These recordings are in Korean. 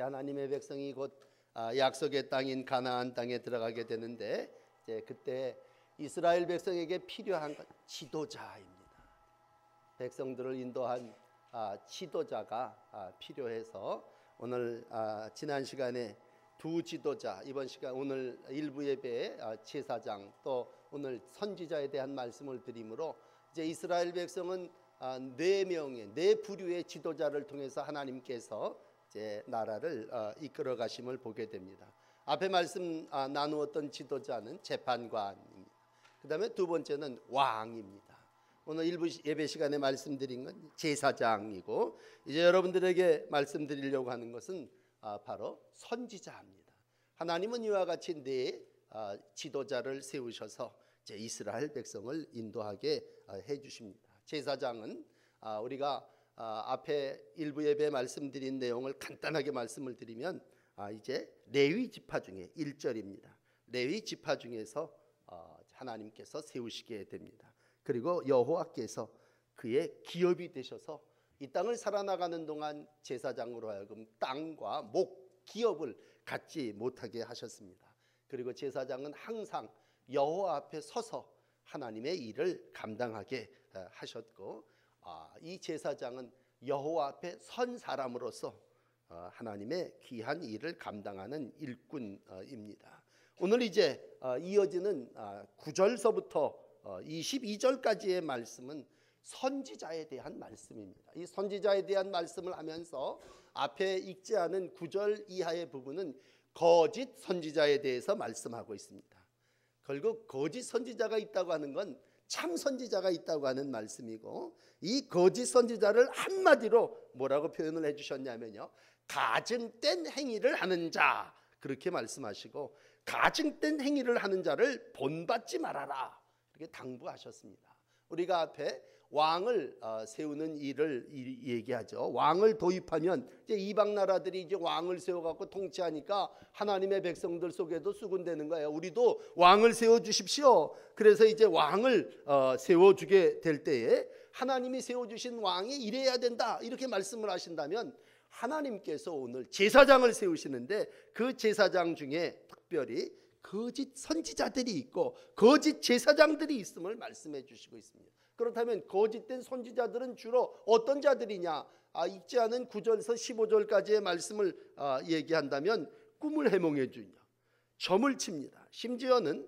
이제 하나님의 백성이 곧 약속의 땅인 가나안 땅에 들어가게 되는데, 이제 그때 이스라엘 백성에게 필요한 것 지도자입니다. 백성들을 인도한 지도자가 필요해서 오늘 지난 시간에 두 지도자, 이번 시간 오늘 일부 예배에 제사장, 또 오늘 선지자에 대한 말씀을 드리므로 이제 이스라엘 백성은 네 명의 네 부류의 지도자를 통해서 하나님께서 이제 나라를 이끌어 가심을 보게 됩니다. 앞에 말씀 나누었던 지도자는 재판관입니다. 그 다음에 두 번째는 왕입니다. 오늘 일부 예배 시간에 말씀드린 건 제사장이고, 이제 여러분들에게 말씀드리려고 하는 것은 바로 선지자입니다. 하나님은 이와 같이 네 지도자를 세우셔서 이제 이스라엘 백성을 인도하게 해주십니다. 제사장은 우리가 앞에 일부 예배에 말씀드린 내용을 간단하게 말씀을 드리면 이제 레위 지파 중에 1절입니다. 레위 지파 중에서 하나님께서 세우시게 됩니다. 그리고 여호와께서 그의 기업이 되셔서 이 땅을 살아나가는 동안 제사장으로 하여금 땅과 목, 기업을 갖지 못하게 하셨습니다. 그리고 제사장은 항상 여호와 앞에 서서 하나님의 일을 감당하게 하셨고, 이 제사장은 여호와 앞에 선 사람으로서 하나님의 귀한 일을 감당하는 일꾼입니다. 오늘 이제 이어지는 9절서부터 22절까지의 말씀은 선지자에 대한 말씀입니다. 이 선지자에 대한 말씀을 하면서 앞에 읽지 않은 9절 이하의 부분은 거짓 선지자에 대해서 말씀하고 있습니다. 결국 거짓 선지자가 있다고 하는 건 참 선지자가 있다고 하는 말씀이고, 이 거짓 선지자를 한마디로 뭐라고 표현을 해주셨냐면요, 가증된 행위를 하는 자, 그렇게 말씀하시고, 가증된 행위를 하는 자를 본받지 말아라, 이렇게 당부하셨습니다. 우리가 앞에 왕을 세우는 일을 얘기하죠. 왕을 도입하면 이제 이방 나라들이 이제 왕을 세워갖고 통치하니까 하나님의 백성들 속에도 수군되는 거예요. 우리도 왕을 세워 주십시오. 그래서 이제 왕을 세워주게 될 때에 하나님이 세워주신 왕이 이래야 된다, 이렇게 말씀을 하신다면, 하나님께서 오늘 제사장을 세우시는데 그 제사장 중에 특별히 거짓 선지자들이 있고 거짓 제사장들이 있음을 말씀해 주시고 있습니다. 그렇다면 거짓된 선지자들은 주로 어떤 자들이냐? 읽지 않은 9절에서 15절까지의 말씀을 얘기한다면 꿈을 해몽해 주냐, 점을 칩니다. 심지어는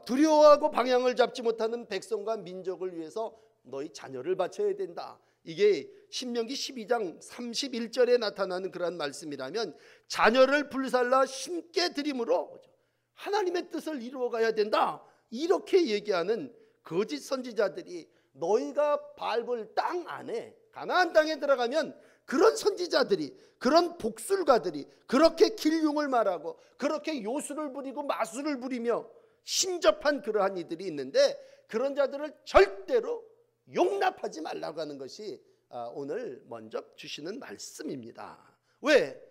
두려워하고 방향을 잡지 못하는 백성과 민족을 위해서 너희 자녀를 바쳐야 된다. 이게 신명기 12장 31절에 나타나는 그러한 말씀이라면, 자녀를 불살라 심게 드림으로 하나님의 뜻을 이루어가야 된다, 이렇게 얘기하는 거짓 선지자들이 너희가 밟을 땅 안에, 가나안 땅에 들어가면 그런 선지자들이, 그런 복술가들이 그렇게 길흉을 말하고 그렇게 요술을 부리고 마술을 부리며 신접한 그러한 이들이 있는데, 그런 자들을 절대로 용납하지 말라고 하는 것이 오늘 먼저 주시는 말씀입니다. 왜?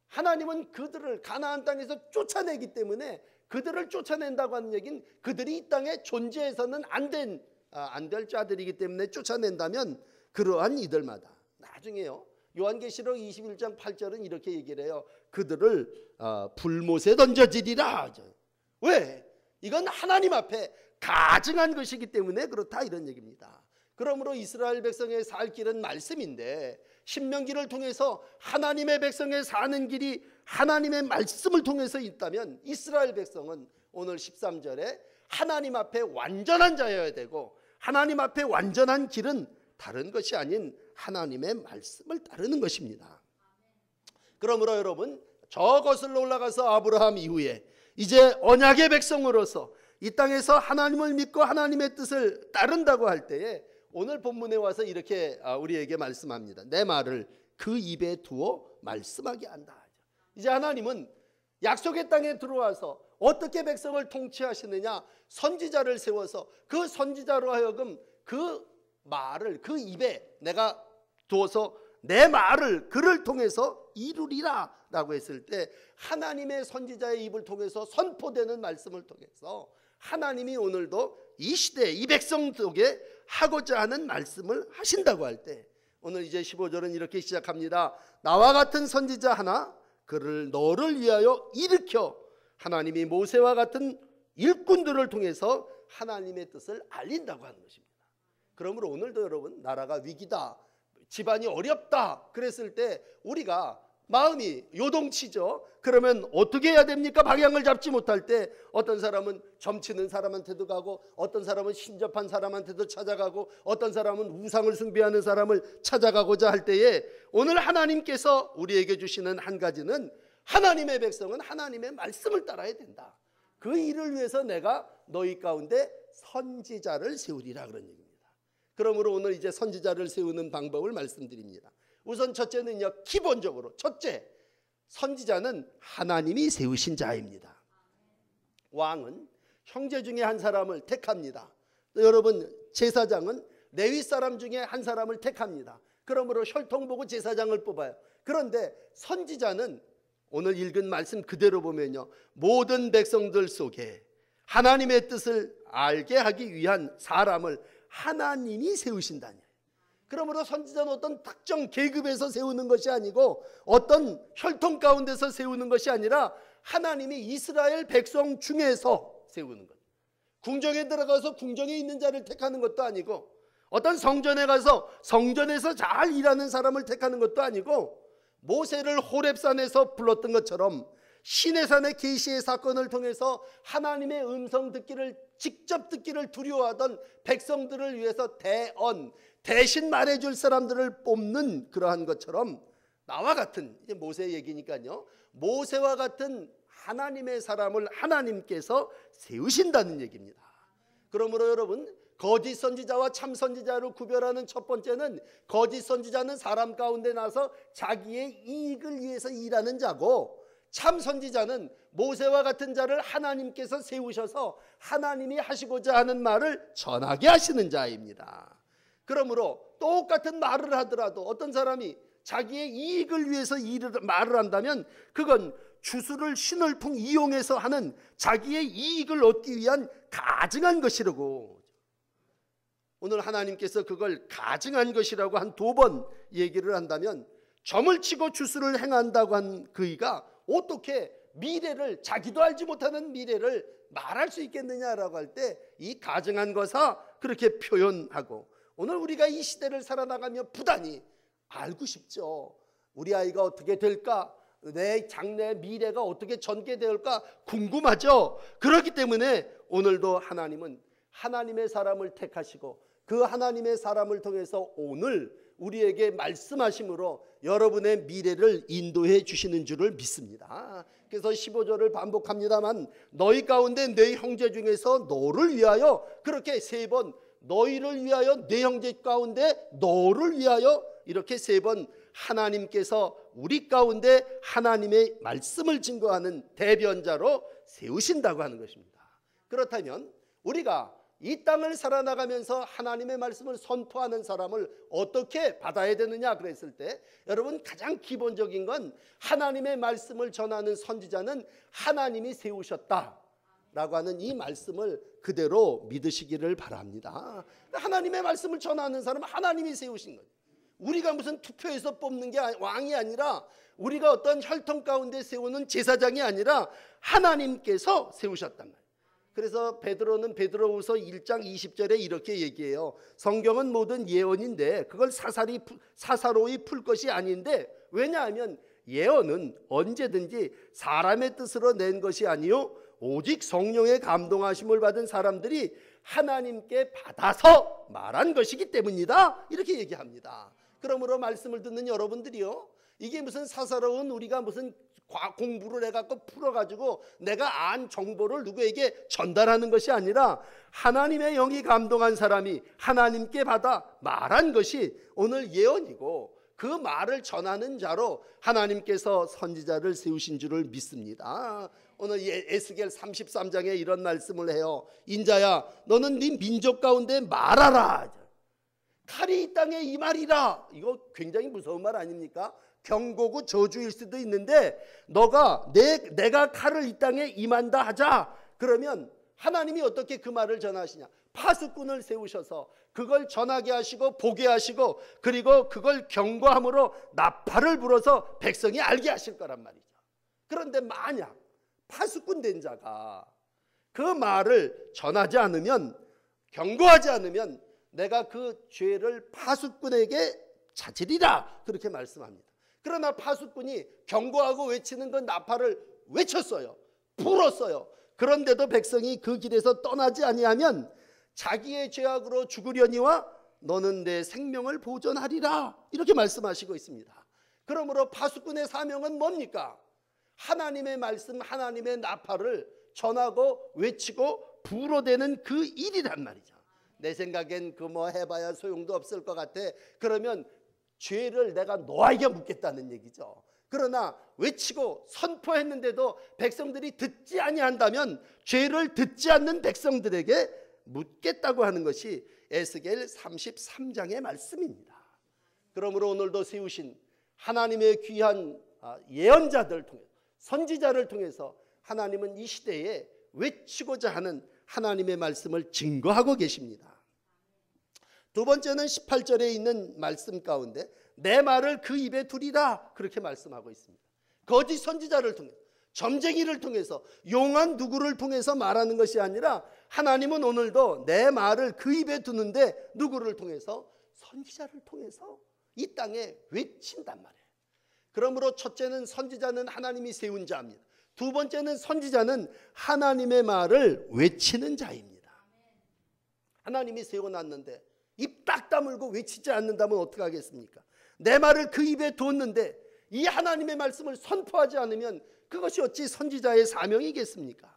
하나님은 그들을 가나안 땅에서 쫓아내기 때문에, 그들을 쫓아낸다고 하는 얘기는 그들이 이 땅에 존재해서는 안 될 자들이기 때문에 쫓아낸다면, 그러한 이들마다 나중에요, 요한계시록 21장 8절은 이렇게 얘기를 해요. 그들을 불못에 던져지리라. 왜? 이건 하나님 앞에 가증한 것이기 때문에 그렇다, 이런 얘기입니다. 그러므로 이스라엘 백성의 살 길은 말씀인데, 신명기를 통해서 하나님의 백성의 사는 길이 하나님의 말씀을 통해서 있다면, 이스라엘 백성은 오늘 13절에 하나님 앞에 완전한 자여야 되고, 하나님 앞에 완전한 길은 다른 것이 아닌 하나님의 말씀을 따르는 것입니다. 그러므로 여러분, 저 거슬러 올라가서 아브라함 이후에 이제 언약의 백성으로서 이 땅에서 하나님을 믿고 하나님의 뜻을 따른다고 할 때에, 오늘 본문에 와서 이렇게 우리에게 말씀합니다. 내 말을 그 입에 두어 말씀하게 한다. 이제 하나님은 약속의 땅에 들어와서 어떻게 백성을 통치하시느냐, 선지자를 세워서 그 선지자로 하여금 그 말을 그 입에 내가 두어서 내 말을 그를 통해서 이루리라 라고 했을 때, 하나님의 선지자의 입을 통해서 선포되는 말씀을 통해서 하나님이 오늘도 이 시대 이 백성 속에 하고자 하는 말씀을 하신다고 할 때, 오늘 이제 15절은 이렇게 시작합니다. 나와 같은 선지자 하나 너를 위하여 일으켜 하나님이 모세와 같은 일꾼들을 통해서 하나님의 뜻을 알린다고 하는 것입니다. 그러므로 오늘도 여러분, 나라가 위기다, 집안이 어렵다 그랬을 때 우리가 마음이 요동치죠. 그러면 어떻게 해야 됩니까? 방향을 잡지 못할 때 어떤 사람은 점치는 사람한테도 가고, 어떤 사람은 신접한 사람한테도 찾아가고, 어떤 사람은 우상을 숭배하는 사람을 찾아가고자 할 때에 오늘 하나님께서 우리에게 주시는 한 가지는, 하나님의 백성은 하나님의 말씀을 따라야 된다. 그 일을 위해서 내가 너희 가운데 선지자를 세우리라 그런 얘기입니다. 그러므로 오늘 이제 선지자를 세우는 방법을 말씀드립니다. 우선 첫째는요, 기본적으로 첫째, 선지자는 하나님이 세우신 자입니다. 왕은 형제 중에 한 사람을 택합니다. 또 여러분, 제사장은 레위 사람 중에 한 사람을 택합니다. 그러므로 혈통 보고 제사장을 뽑아요. 그런데 선지자는 오늘 읽은 말씀 그대로 보면요, 모든 백성들 속에 하나님의 뜻을 알게 하기 위한 사람을 하나님이 세우신다니. 그러므로 선지자는 어떤 특정 계급에서 세우는 것이 아니고, 어떤 혈통 가운데서 세우는 것이 아니라 하나님이 이스라엘 백성 중에서 세우는 것. 궁정에 들어가서 궁정에 있는 자를 택하는 것도 아니고, 어떤 성전에 가서 성전에서 잘 일하는 사람을 택하는 것도 아니고, 모세를 호렙산에서 불렀던 것처럼 시내산의 계시의 사건을 통해서 하나님의 음성 듣기를, 직접 듣기를 두려워하던 백성들을 위해서 대신 말해줄 사람들을 뽑는 그러한 것처럼, 나와 같은, 이제 모세 얘기니까요, 모세와 같은 하나님의 사람을 하나님께서 세우신다는 얘기입니다. 그러므로 여러분, 거짓 선지자와 참 선지자를 구별하는 첫 번째는, 거짓 선지자는 사람 가운데 나서 자기의 이익을 위해서 일하는 자고, 참 선지자는 모세와 같은 자를 하나님께서 세우셔서 하나님이 하시고자 하는 말을 전하게 하시는 자입니다. 그러므로 똑같은 말을 하더라도 어떤 사람이 자기의 이익을 위해서 말을 한다면 그건 주술을 신을풍 이용해서 하는 자기의 이익을 얻기 위한 가증한 것이라고. 오늘 하나님께서 그걸 가증한 것이라고 한 2번 얘기를 한다면, 점을 치고 주술을 행한다고 한 그이가 어떻게 미래를, 자기도 알지 못하는 미래를 말할 수 있겠느냐라고 할 때 이 가증한 거사 그렇게 표현하고, 오늘 우리가 이 시대를 살아나가며 부단히 알고 싶죠. 우리 아이가 어떻게 될까? 내 장래 미래가 어떻게 전개될까? 궁금하죠. 그렇기 때문에 오늘도 하나님은 하나님의 사람을 택하시고, 그 하나님의 사람을 통해서 오늘 우리에게 말씀하심으로 여러분의 미래를 인도해 주시는 줄을 믿습니다. 그래서 15절을 반복합니다만, 너희 가운데 내 형제 중에서 너를 위하여, 그렇게 3번, 너희를 위하여, 내 형제 가운데 너를 위하여, 이렇게 3번 하나님께서 우리 가운데 하나님의 말씀을 증거하는 대변자로 세우신다고 하는 것입니다. 그렇다면 우리가 이 땅을 살아나가면서 하나님의 말씀을 선포하는 사람을 어떻게 받아야 되느냐 그랬을 때, 여러분, 가장 기본적인 건 하나님의 말씀을 전하는 선지자는 하나님이 세우셨다라고 하는 이 말씀을 그대로 믿으시기를 바랍니다. 하나님의 말씀을 전하는 사람은 하나님이 세우신 거예요. 우리가 무슨 투표해서 뽑는 게 왕이 아니라, 우리가 어떤 혈통 가운데 세우는 제사장이 아니라 하나님께서 세우셨단 말이에요. 그래서 베드로는 베드로후서 1장 20절에 이렇게 얘기해요. 성경은 모든 예언인데 그걸 사사로이 풀 것이 아닌데, 왜냐하면 예언은 언제든지 사람의 뜻으로 낸 것이 아니요 오직 성령의 감동하심을 받은 사람들이 하나님께 받아서 말한 것이기 때문이다, 이렇게 얘기합니다. 그러므로 말씀을 듣는 여러분들이요, 이게 무슨 사사로운, 우리가 무슨 공부를 해갖고 풀어가지고 내가 안 정보를 누구에게 전달하는 것이 아니라, 하나님의 영이 감동한 사람이 하나님께 받아 말한 것이 오늘 예언이고, 그 말을 전하는 자로 하나님께서 선지자를 세우신 줄을 믿습니다. 오늘 에스겔 33장에 이런 말씀을 해요. 인자야, 너는 네 민족 가운데 말하라. 칼이 이 땅에 임하리라. 이거 굉장히 무서운 말 아닙니까? 경고고 저주일 수도 있는데, 너가 내가 칼을 이 땅에 임한다 하자. 그러면 하나님이 어떻게 그 말을 전하시냐? 파수꾼을 세우셔서 그걸 전하게 하시고 보게 하시고, 그리고 그걸 경고함으로 나팔을 불어서 백성이 알게 하실 거란 말이죠. 그런데 만약 파수꾼 된 자가 그 말을 전하지 않으면, 경고하지 않으면 내가 그 죄를 파수꾼에게 자질이라 그렇게 말씀합니다. 그러나 파수꾼이 경고하고 외치는 그 나팔을 외쳤어요. 불었어요. 그런데도 백성이 그 길에서 떠나지 아니하면 자기의 죄악으로 죽으려니와 너는 내 생명을 보존하리라 이렇게 말씀하시고 있습니다. 그러므로 파수꾼의 사명은 뭡니까? 하나님의 말씀, 하나님의 나팔을 전하고 외치고 불어대는 그 일이란 말이죠. 내 생각엔 그 뭐 해봐야 소용도 없을 것 같아. 그러면 죄를 내가 너에게 묻겠다는 얘기죠. 그러나 외치고 선포했는데도 백성들이 듣지 아니한다면 죄를 듣지 않는 백성들에게 묻겠다고 하는 것이 에스겔 33장의 말씀입니다. 그러므로 오늘도 세우신 하나님의 귀한 예언자들 통해, 선지자를 통해서 하나님은 이 시대에 외치고자 하는 하나님의 말씀을 증거하고 계십니다. 두 번째는 18절에 있는 말씀 가운데 내 말을 그 입에 두리라 그렇게 말씀하고 있습니다. 거짓 선지자를 통해, 점쟁이를 통해서, 용한 누구를 통해서 말하는 것이 아니라 하나님은 오늘도 내 말을 그 입에 두는데 누구를 통해서? 선지자를 통해서 이 땅에 외친단 말이에요. 그러므로 첫째는 선지자는 하나님이 세운 자입니다. 두 번째는 선지자는 하나님의 말을 외치는 자입니다. 하나님이 세워놨는데 입 딱 다물고 외치지 않는다면 어떻게 하겠습니까? 내 말을 그 입에 두었는데 이 하나님의 말씀을 선포하지 않으면 그것이 어찌 선지자의 사명이겠습니까?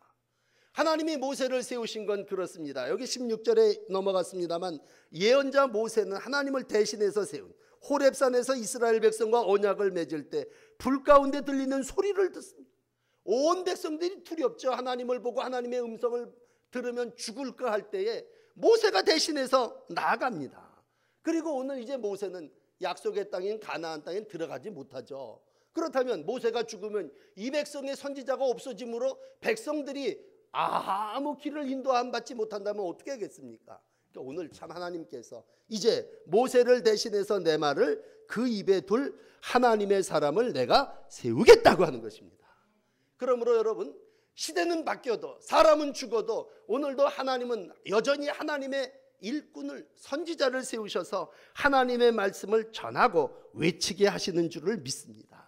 하나님이 모세를 세우신 건 그렇습니다. 여기 16절에 넘어갔습니다만 예언자 모세는 하나님을 대신해서 세운, 호렙산에서 이스라엘 백성과 언약을 맺을 때 불 가운데 들리는 소리를 듣습니다. 온 백성들이 두렵죠. 하나님을 보고 하나님의 음성을 들으면 죽을까 할 때에 모세가 대신해서 나아갑니다. 그리고 오늘 이제 모세는 약속의 땅인 가나안 땅에 들어가지 못하죠. 그렇다면 모세가 죽으면 이 백성의 선지자가 없어지므로 백성들이 아무 길을 인도함 받지 못한다면 어떻게 하겠습니까? 그러니까 오늘 참 하나님께서 이제 모세를 대신해서 내 말을 그 입에 둘 하나님의 사람을 내가 세우겠다고 하는 것입니다. 그러므로 여러분, 시대는 바뀌어도 사람은 죽어도 오늘도 하나님은 여전히 하나님의 일꾼을, 선지자를 세우셔서 하나님의 말씀을 전하고 외치게 하시는 줄을 믿습니다.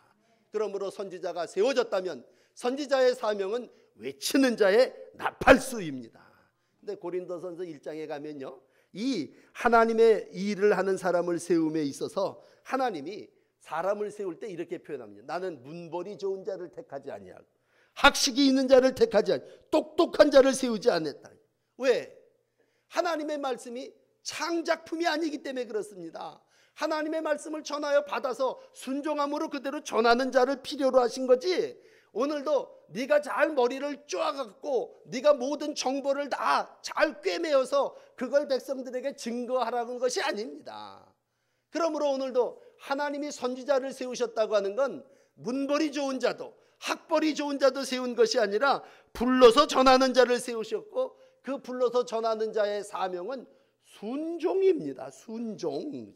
그러므로 선지자가 세워졌다면 선지자의 사명은 외치는 자의 나팔수입니다. 근데 고린도전서 1장에 가면요, 이 하나님의 일을 하는 사람을 세움에 있어서 하나님이 사람을 세울 때 이렇게 표현합니다. 나는 문벌이 좋은 자를 택하지 아니하고 학식이 있는 자를 택하지 아니하고 똑똑한 자를 세우지 않았다. 왜? 하나님의 말씀이 창작품이 아니기 때문에 그렇습니다. 하나님의 말씀을 전하여 받아서 순종함으로 그대로 전하는 자를 필요로 하신 거지, 오늘도 네가 잘 머리를 쪼아갖고 네가 모든 정보를 다 잘 꿰매어서 그걸 백성들에게 증거하라는 것이 아닙니다. 그러므로 오늘도 하나님이 선지자를 세우셨다고 하는 건 문벌이 좋은 자도 학벌이 좋은 자도 세운 것이 아니라 불러서 전하는 자를 세우셨고, 그 불러서 전하는 자의 사명은 순종입니다. 순종.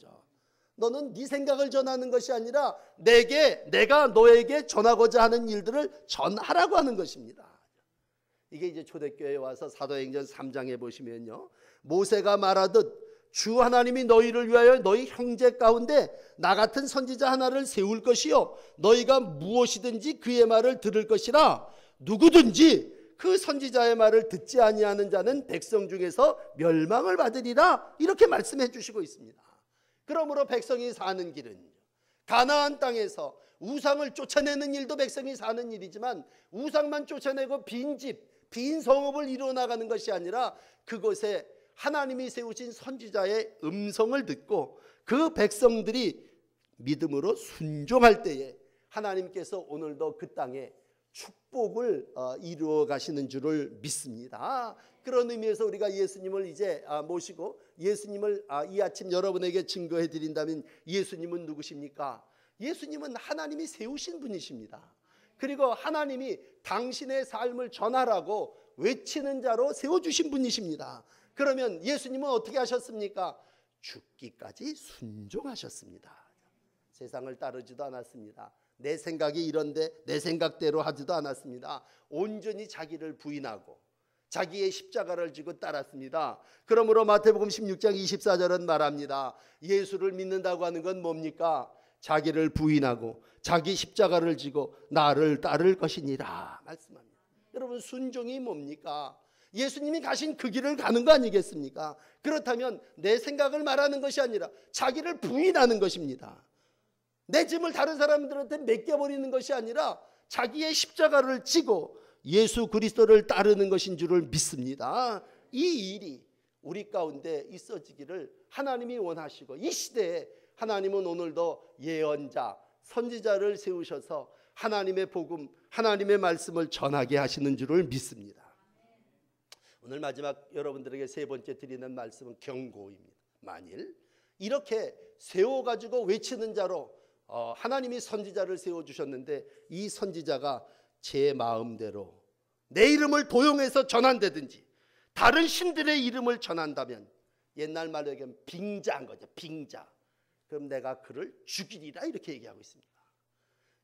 너는 네 생각을 전하는 것이 아니라 내가 너에게 전하고자 하는 일들을 전하라고 하는 것입니다. 이게 이제 초대교회에 와서 사도행전 3장에 보시면요, 모세가 말하듯 주 하나님이 너희를 위하여 너희 형제 가운데 나 같은 선지자 하나를 세울 것이요 너희가 무엇이든지 그의 말을 들을 것이라. 누구든지 그 선지자의 말을 듣지 아니하는 자는 백성 중에서 멸망을 받으리라. 이렇게 말씀해 주시고 있습니다. 그러므로 백성이 사는 길은 가나안 땅에서 우상을 쫓아내는 일도 백성이 사는 일이지만 우상만 쫓아내고 빈집, 빈 성읍을 이루어나가는 것이 아니라 그곳에 하나님이 세우신 선지자의 음성을 듣고 그 백성들이 믿음으로 순종할 때에 하나님께서 오늘도 그 땅에 축복을 이루어 가시는 줄을 믿습니다. 그런 의미에서 우리가 예수님을 이제 모시고 예수님을 이 아침 여러분에게 증거해 드린다면 예수님은 누구십니까? 예수님은 하나님이 세우신 분이십니다. 그리고 하나님이 당신의 삶을 전하라고 외치는 자로 세워주신 분이십니다. 그러면 예수님은 어떻게 하셨습니까? 죽기까지 순종하셨습니다. 세상을 따르지도 않았습니다. 내 생각이 이런데 내 생각대로 하지도 않았습니다. 온전히 자기를 부인하고 자기의 십자가를 지고 따랐습니다. 그러므로 마태복음 16장 24절은 말합니다. 예수를 믿는다고 하는 건 뭡니까? 자기를 부인하고 자기 십자가를 지고 나를 따를 것이니라 말씀합니다. 여러분, 순종이 뭡니까? 예수님이 가신 그 길을 가는 거 아니겠습니까? 그렇다면 내 생각을 말하는 것이 아니라 자기를 부인하는 것입니다. 내 짐을 다른 사람들한테 맡겨버리는 것이 아니라 자기의 십자가를 지고 예수 그리스도를 따르는 것인 줄을 믿습니다. 이 일이 우리 가운데 있어지기를 하나님이 원하시고, 이 시대에 하나님은 오늘도 예언자, 선지자를 세우셔서 하나님의 복음, 하나님의 말씀을 전하게 하시는 줄을 믿습니다. 오늘 마지막 여러분들에게 세 번째 드리는 말씀은 경고입니다. 만일 이렇게 세워가지고 외치는 자로 하나님이 선지자를 세워주셨는데, 이 선지자가 제 마음대로 내 이름을 도용해서 전한다든지 다른 신들의 이름을 전한다면, 옛날 말로 얘기하면 빙자한 거죠. 빙자. 그럼 내가 그를 죽이리라, 이렇게 얘기하고 있습니다.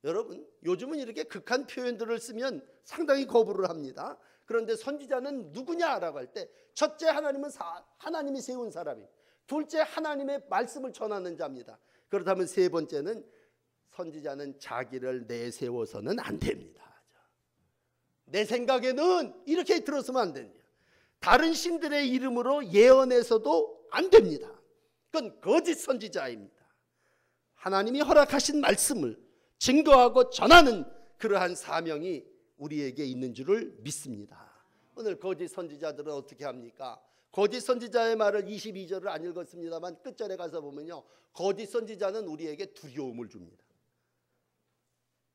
여러분, 요즘은 이렇게 극한 표현들을 쓰면 상당히 거부를 합니다. 그런데 선지자는 누구냐라고 할 때, 첫째 하나님은 하나님이 세운 사람입니다. 둘째 하나님의 말씀을 전하는 자입니다. 그렇다면 세 번째는 선지자는 자기를 내세워서는 안 됩니다. 내 생각에는 이렇게 들었으면 안 됩니다. 다른 신들의 이름으로 예언해서도 안 됩니다. 그건 거짓 선지자입니다. 하나님이 허락하신 말씀을 증거하고 전하는 그러한 사명이 우리에게 있는 줄을 믿습니다. 오늘 거짓 선지자들은 어떻게 합니까? 거짓 선지자의 말을 22절을 안 읽었습니다만 끝절에 가서 보면요, 거짓 선지자는 우리에게 두려움을 줍니다.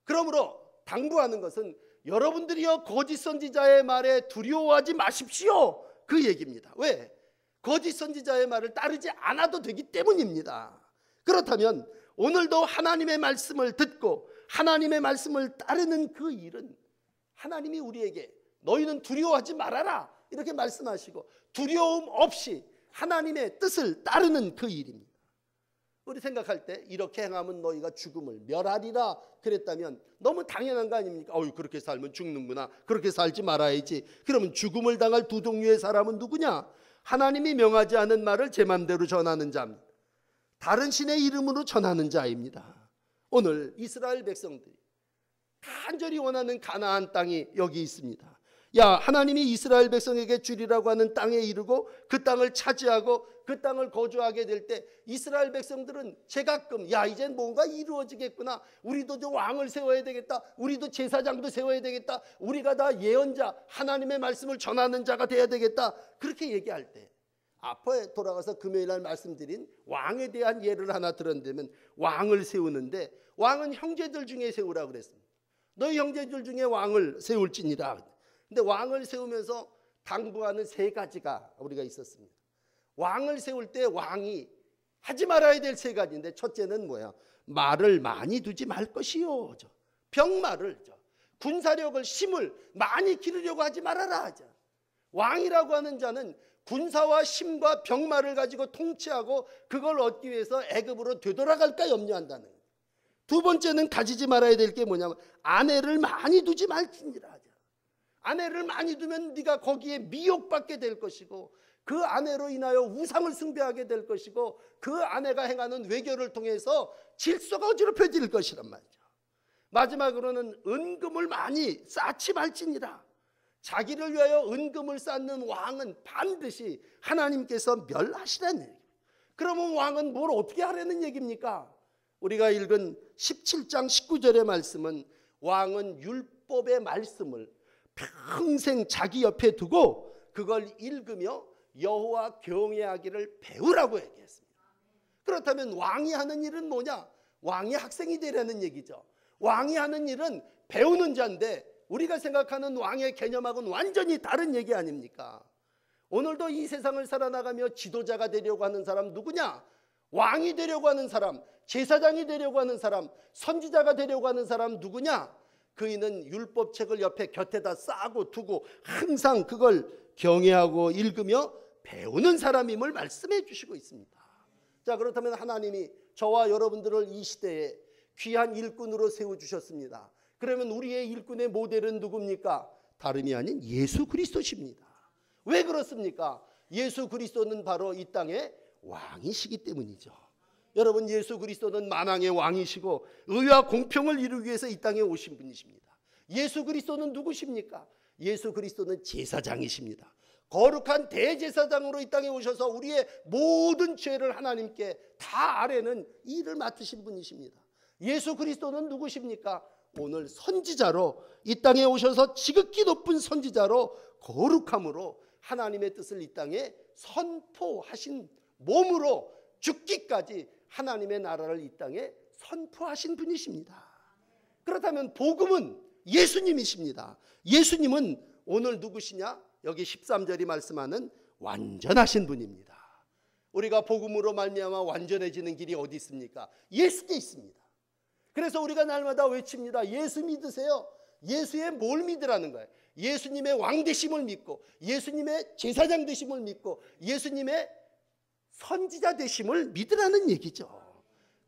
그러므로 당부하는 것은 여러분들이요, 거짓 선지자의 말에 두려워하지 마십시오, 그 얘기입니다. 왜? 거짓 선지자의 말을 따르지 않아도 되기 때문입니다. 그렇다면 오늘도 하나님의 말씀을 듣고 하나님의 말씀을 따르는 그 일은 하나님이 우리에게 너희는 두려워하지 말아라, 이렇게 말씀하시고 두려움 없이 하나님의 뜻을 따르는 그 일입니다. 우리 생각할 때 이렇게 행하면 너희가 죽음을 멸하리라 그랬다면 너무 당연한 거 아닙니까? 그렇게 살면 죽는구나, 그렇게 살지 말아야지. 그러면 죽음을 당할 두 종류의 사람은 누구냐? 하나님이 명하지 않은 말을 제 맘대로 전하는 자입니다. 다른 신의 이름으로 전하는 자입니다. 오늘 이스라엘 백성들이 간절히 원하는 가나안 땅이 여기 있습니다. 하나님이 이스라엘 백성에게 주리라고 하는 땅에 이르고 그 땅을 차지하고 그 땅을 거주하게 될 때 이스라엘 백성들은 제가끔 이젠 뭔가 이루어지겠구나, 우리도 저 왕을 세워야 되겠다, 우리도 제사장도 세워야 되겠다, 우리가 다 예언자, 하나님의 말씀을 전하는 자가 돼야 되겠다, 그렇게 얘기할 때, 앞에 돌아가서 금요일날 말씀드린 왕에 대한 예를 하나 들었다면, 왕을 세우는데 왕은 형제들 중에 세우라고 그랬습니다. 너희 형제들 중에 왕을 세울지니라. 근데 왕을 세우면서 당부하는 세 가지가 우리가 있었습니다. 왕을 세울 때 왕이 하지 말아야 될 세 가지인데, 첫째는 뭐야? 말을 많이 두지 말 것이요. 병말을, 군사력을, 힘을 많이 기르려고 하지 말아라. 왕이라고 하는 자는 군사와 힘과 병말을 가지고 통치하고 그걸 얻기 위해서 애굽으로 되돌아갈까 염려한다는 거예요. 두 번째는 가지지 말아야 될 게 뭐냐면 아내를 많이 두지 말지니라. 아내를 많이 두면 네가 거기에 미혹받게 될 것이고, 그 아내로 인하여 우상을 숭배하게 될 것이고, 그 아내가 행하는 외교를 통해서 질서가 어지럽혀질 것이란 말이죠. 마지막으로는 은금을 많이 쌓지 말지니라. 자기를 위하여 은금을 쌓는 왕은 반드시 하나님께서 멸하시라는 얘기예요. 그러면 왕은 뭘 어떻게 하라는 얘기입니까? 우리가 읽은 17장 19절의 말씀은 왕은 율법의 말씀을 평생 자기 옆에 두고 그걸 읽으며 여호와 경외하기를 배우라고 얘기했습니다. 그렇다면 왕이 하는 일은 뭐냐? 왕이 학생이 되라는 얘기죠. 왕이 하는 일은 배우는 자인데, 우리가 생각하는 왕의 개념하고는 완전히 다른 얘기 아닙니까? 오늘도 이 세상을 살아나가며 지도자가 되려고 하는 사람 누구냐? 왕이 되려고 하는 사람, 제사장이 되려고 하는 사람, 선지자가 되려고 하는 사람 누구냐? 그이는 율법책을 옆에 곁에다 싸고 두고 항상 그걸 경외하고 읽으며 배우는 사람임을 말씀해 주시고 있습니다. 자, 그렇다면 하나님이 저와 여러분들을 이 시대에 귀한 일꾼으로 세워주셨습니다. 그러면 우리의 일꾼의 모델은 누굽니까? 다름이 아닌 예수 그리스도십니다. 왜 그렇습니까? 예수 그리스도는 바로 이 땅의 왕이시기 때문이죠. 여러분, 예수 그리스도는 만왕의 왕이시고 의와 공평을 이루기 위해서 이 땅에 오신 분이십니다. 예수 그리스도는 누구십니까? 예수 그리스도는 제사장이십니다. 거룩한 대제사장으로 이 땅에 오셔서 우리의 모든 죄를 하나님께 다 아뢰는 일을 맡으신 분이십니다. 예수 그리스도는 누구십니까? 오늘 선지자로 이 땅에 오셔서 지극히 높은 선지자로 거룩함으로 하나님의 뜻을 이 땅에 선포하신 몸으로 죽기까지 하나님의 나라를 이 땅에 선포하신 분이십니다. 그렇다면 복음은 예수님이십니다. 예수님은 오늘 누구시냐? 여기 13절이 말씀하는 완전하신 분입니다. 우리가 복음으로 말미암아 완전해지는 길이 어디 있습니까? 예수께 있습니다. 그래서 우리가 날마다 외칩니다. 예수 믿으세요. 예수의 뭘 믿으라는 거예요? 예수님의 왕 되심을 믿고, 예수님의 제사장 되심을 믿고, 예수님의 선지자 되심을 믿으라는 얘기죠.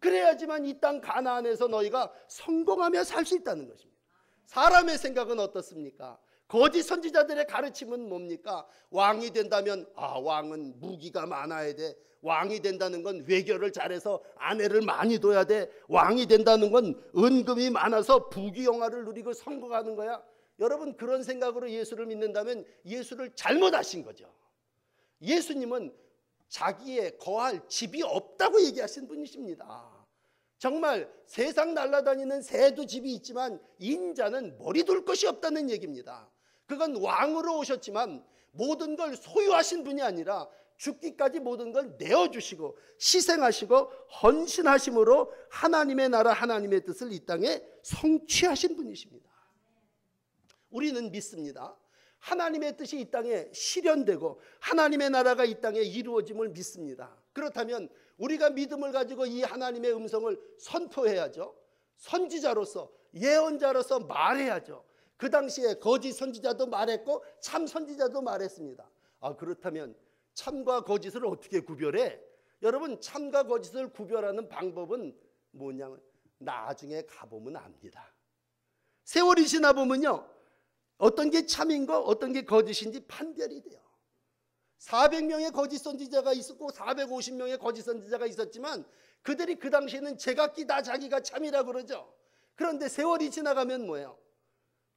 그래야지만 이 땅 가나안에서 너희가 성공하며 살 수 있다는 것입니다. 사람의 생각은 어떻습니까? 거짓 선지자들의 가르침은 뭡니까? 왕이 된다면 왕은 무기가 많아야 돼. 왕이 된다는 건 외교를 잘해서 아내를 많이 둬야 돼. 왕이 된다는 건 은금이 많아서 부귀영화를 누리고 성공하는 거야. 여러분, 그런 생각으로 예수를 믿는다면 예수를 잘못 아신 거죠. 예수님은 자기의 거할 집이 없다고 얘기하신 분이십니다. 정말 세상 날아다니는 새도 집이 있지만 인자는 머리 둘 것이 없다는 얘기입니다. 그건 왕으로 오셨지만 모든 걸 소유하신 분이 아니라 죽기까지 모든 걸 내어주시고 희생하시고 헌신하심으로 하나님의 나라, 하나님의 뜻을 이 땅에 성취하신 분이십니다. 우리는 믿습니다. 하나님의 뜻이 이 땅에 실현되고 하나님의 나라가 이 땅에 이루어짐을 믿습니다. 그렇다면 우리가 믿음을 가지고 이 하나님의 음성을 선포해야죠. 선지자로서, 예언자로서 말해야죠. 그 당시에 거짓 선지자도 말했고 참 선지자도 말했습니다. 그렇다면 참과 거짓을 어떻게 구별해? 여러분, 참과 거짓을 구별하는 방법은 뭐냐면 나중에 가보면 압니다. 세월이 지나 보면요, 어떤 게 참인 거 어떤 게 거짓인지 판별이 돼요. 400명의 거짓 선지자가 있었고 450명의 거짓 선지자가 있었지만 그들이 그 당시에는 제각기 다 자기가 참이라 그러죠. 그런데 세월이 지나가면 뭐예요?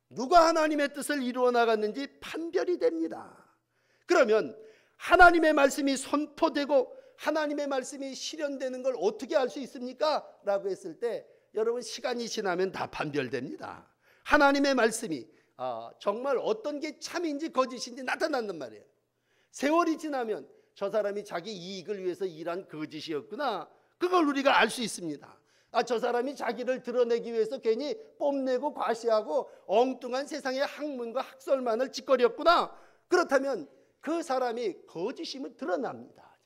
누가 하나님의 뜻을 이루어 나갔는지 판별이 됩니다. 그러면 하나님의 말씀이 선포되고 하나님의 말씀이 실현되는 걸 어떻게 알 수 있습니까? 라고 했을 때 여러분, 시간이 지나면 다 판별됩니다. 하나님의 말씀이 정말 어떤 게 참인지 거짓인지 나타난단 말이에요. 세월이 지나면 저 사람이 자기 이익을 위해서 일한 거짓이었구나, 그걸 우리가 알 수 있습니다. 저 사람이 자기를 드러내기 위해서 괜히 뽐내고 과시하고 엉뚱한 세상의 학문과 학설만을 짓거렸구나. 그렇다면 그 사람이 거짓임을 드러납니다.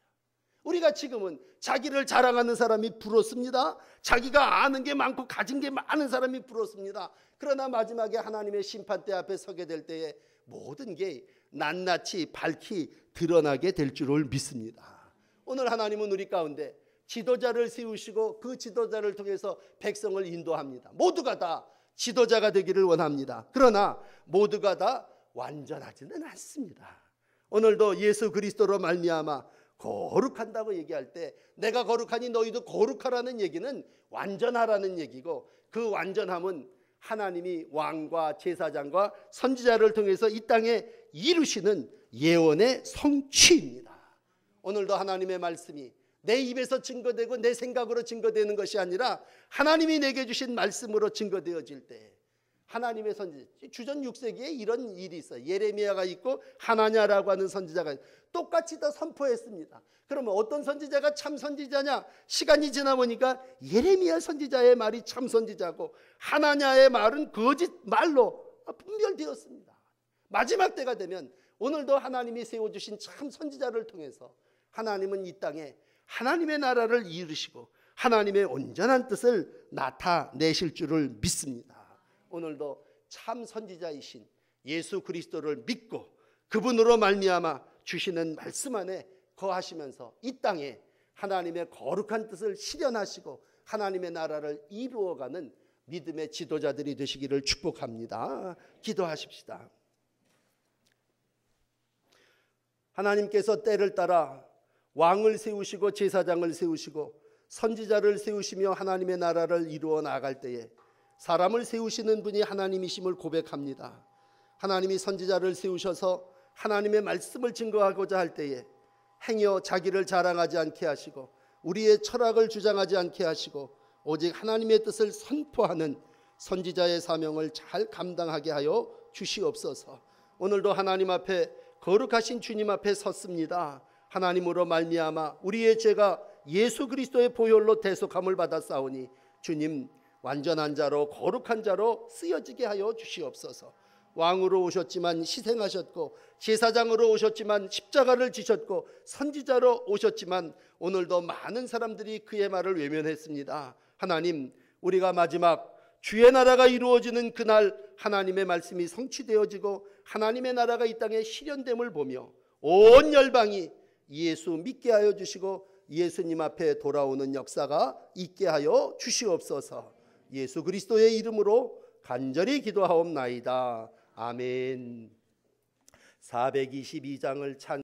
우리가 지금은 자기를 자랑하는 사람이 부럽습니다. 자기가 아는 게 많고 가진 게 많은 사람이 부럽습니다. 그러나 마지막에 하나님의 심판대 앞에 서게 될 때에 모든 게 낱낱이 밝히 드러나게 될 줄을 믿습니다. 오늘 하나님은 우리 가운데 지도자를 세우시고 그 지도자를 통해서 백성을 인도합니다. 모두가 다 지도자가 되기를 원합니다. 그러나 모두가 다 완전하지는 않습니다. 오늘도 예수 그리스도로 말미암아 거룩한다고 얘기할 때 내가 거룩하니 너희도 거룩하라는 얘기는 완전하라는 얘기고, 그 완전함은 하나님이 왕과 제사장과 선지자를 통해서 이 땅에 이루시는 예언의 성취입니다. 오늘도 하나님의 말씀이 내 입에서 증거되고 내 생각으로 증거되는 것이 아니라 하나님이 내게 주신 말씀으로 증거되어질 때, 하나님의 선지자, 주전 6세기에 이런 일이 있어요. 예레미야가 있고 하나냐라고 하는 선지자가 똑같이 다 선포했습니다. 그러면 어떤 선지자가 참 선지자냐? 시간이 지나 보니까 예레미야 선지자의 말이 참 선지자고 하나냐의 말은 거짓 말로 분별되었습니다. 마지막 때가 되면 오늘도 하나님이 세워주신 참 선지자를 통해서 하나님은 이 땅에 하나님의 나라를 이루시고 하나님의 온전한 뜻을 나타내실 줄을 믿습니다. 오늘도 참 선지자이신 예수 그리스도를 믿고 그분으로 말미암아 주시는 말씀 안에 거하시면서 이 땅에 하나님의 거룩한 뜻을 실현하시고 하나님의 나라를 이루어가는 믿음의 지도자들이 되시기를 축복합니다. 기도하십시다. 하나님께서 때를 따라 왕을 세우시고 제사장을 세우시고 선지자를 세우시며 하나님의 나라를 이루어 나갈 때에 사람을 세우시는 분이 하나님이심을 고백합니다. 하나님이 선지자를 세우셔서 하나님의 말씀을 증거하고자 할 때에 행여 자기를 자랑하지 않게 하시고 우리의 철학을 주장하지 않게 하시고 오직 하나님의 뜻을 선포하는 선지자의 사명을 잘 감당하게 하여 주시옵소서. 오늘도 하나님 앞에 거룩하신 주님 앞에 섰습니다. 하나님으로 말미암아 우리의 죄가 예수 그리스도의 보혈로 대속함을 받았사오니 주님 완전한 자로 거룩한 자로 쓰여지게 하여 주시옵소서. 왕으로 오셨지만 희생하셨고 제사장으로 오셨지만 십자가를 지셨고 선지자로 오셨지만 오늘도 많은 사람들이 그의 말을 외면했습니다. 하나님, 우리가 마지막 주의 나라가 이루어지는 그날 하나님의 말씀이 성취되어지고 하나님의 나라가 이 땅에 실현됨을 보며 온 열방이 예수 믿게 하여 주시고 예수님 앞에 돌아오는 역사가 있게 하여 주시옵소서. 예수 그리스도의 이름으로 간절히 기도하옵나이다. 아멘. 422장을 찬